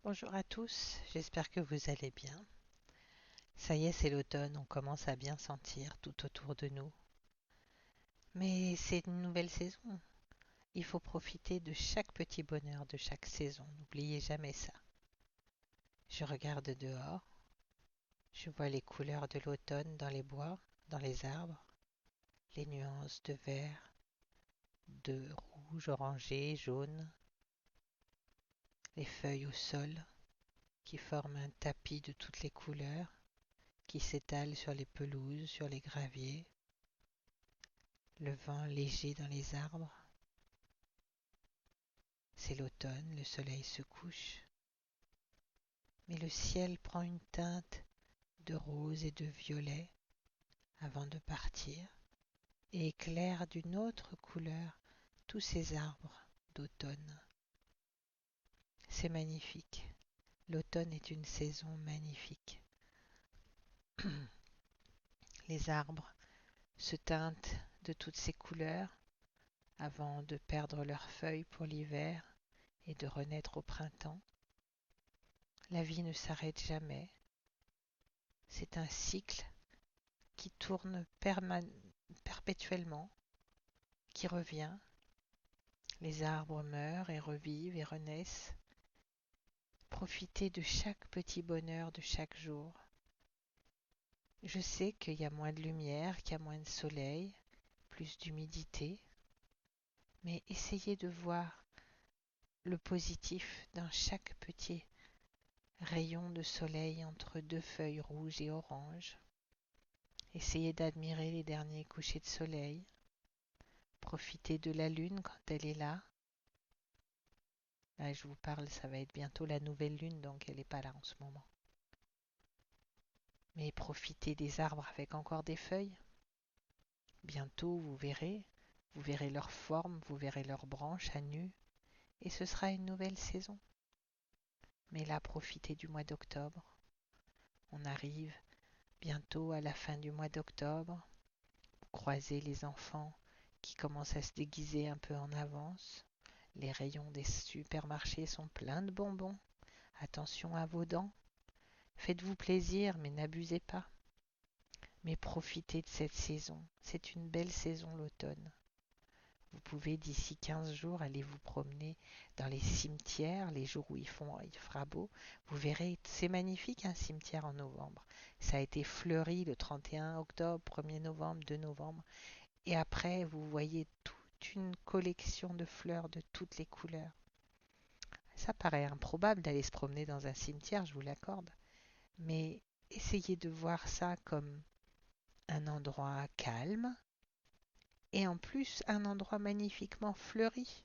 Bonjour à tous, j'espère que vous allez bien. Ça y est, c'est l'automne, on commence à bien sentir tout autour de nous. Mais c'est une nouvelle saison. Il faut profiter de chaque petit bonheur de chaque saison. N'oubliez jamais ça. Je regarde dehors, je vois les couleurs de l'automne dans les bois, dans les arbres, les nuances de vert, de rouge, orangé, jaune, les feuilles au sol qui forment un tapis de toutes les couleurs qui s'étale sur les pelouses, sur les graviers, le vent léger dans les arbres. C'est l'automne, le soleil se couche, mais le ciel prend une teinte de rose et de violet avant de partir et éclaire d'une autre couleur tous ces arbres d'automne. C'est magnifique. L'automne est une saison magnifique. Les arbres se teintent de toutes ces couleurs avant de perdre leurs feuilles pour l'hiver et de renaître au printemps. La vie ne s'arrête jamais. C'est un cycle qui tourne perpétuellement, qui revient. Les arbres meurent et revivent et renaissent. Profitez de chaque petit bonheur de chaque jour. Je sais qu'il y a moins de lumière, qu'il y a moins de soleil, plus d'humidité, mais essayez de voir le positif dans chaque petit rayon de soleil entre deux feuilles rouges et oranges. Essayez d'admirer les derniers couchers de soleil. Profitez de la lune quand elle est là. Là, je vous parle, ça va être bientôt la nouvelle lune, donc elle n'est pas là en ce moment. Mais profitez des arbres avec encore des feuilles. Bientôt, vous verrez leur forme, vous verrez leurs branches à nu, et ce sera une nouvelle saison. Mais là, profitez du mois d'octobre. On arrive bientôt à la fin du mois d'octobre. Vous croisez les enfants qui commencent à se déguiser un peu en avance. Les rayons des supermarchés sont pleins de bonbons. Attention à vos dents. Faites-vous plaisir, mais n'abusez pas. Mais profitez de cette saison. C'est une belle saison l'automne. Vous pouvez d'ici 15 jours aller vous promener dans les cimetières, les jours où il fera beau. Vous verrez, c'est magnifique un cimetière en novembre. Ça a été fleuri le 31 octobre, 1er novembre, 2 novembre. Et après, vous voyez toute une collection de fleurs de toutes les couleurs. Ça paraît improbable d'aller se promener dans un cimetière, je vous l'accorde. Mais essayez de voir ça comme un endroit calme et en plus un endroit magnifiquement fleuri.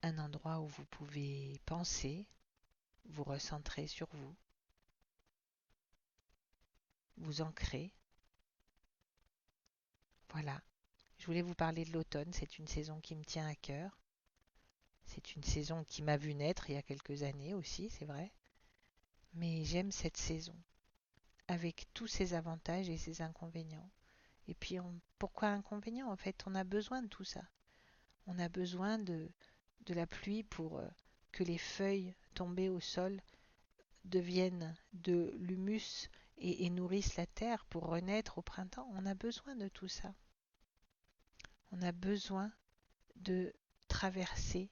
Un endroit où vous pouvez penser, vous recentrer sur vous, vous ancrer. Voilà, je voulais vous parler de l'automne, c'est une saison qui me tient à cœur. C'est une saison qui m'a vu naître il y a quelques années aussi, c'est vrai. Mais j'aime cette saison, avec tous ses avantages et ses inconvénients. Et puis, pourquoi inconvénients? En fait, on a besoin de tout ça. On a besoin de la pluie pour que les feuilles tombées au sol deviennent de l'humus et nourrissent la terre pour renaître au printemps. On a besoin de tout ça. On a besoin de traverser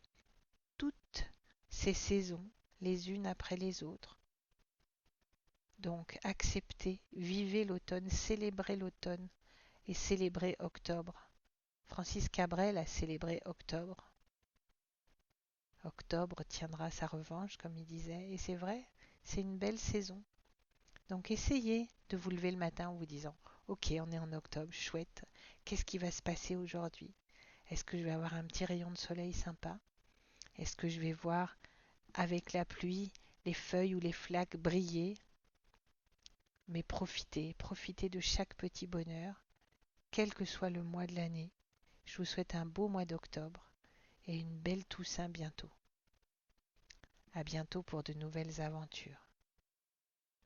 toutes ces saisons les unes après les autres. Donc acceptez, vivez l'automne, célébrez l'automne et célébrez octobre. Francis Cabrel a célébré octobre. Octobre tiendra sa revanche, comme il disait, et c'est vrai, c'est une belle saison. Donc essayez de vous lever le matin en vous disant ok, on est en octobre, chouette, qu'est-ce qui va se passer aujourd'hui? Est-ce que je vais avoir un petit rayon de soleil sympa? Est-ce que je vais voir avec la pluie les feuilles ou les flaques briller? Mais profitez de chaque petit bonheur, quel que soit le mois de l'année. Je vous souhaite un beau mois d'octobre et une belle Toussaint bientôt. À bientôt pour de nouvelles aventures.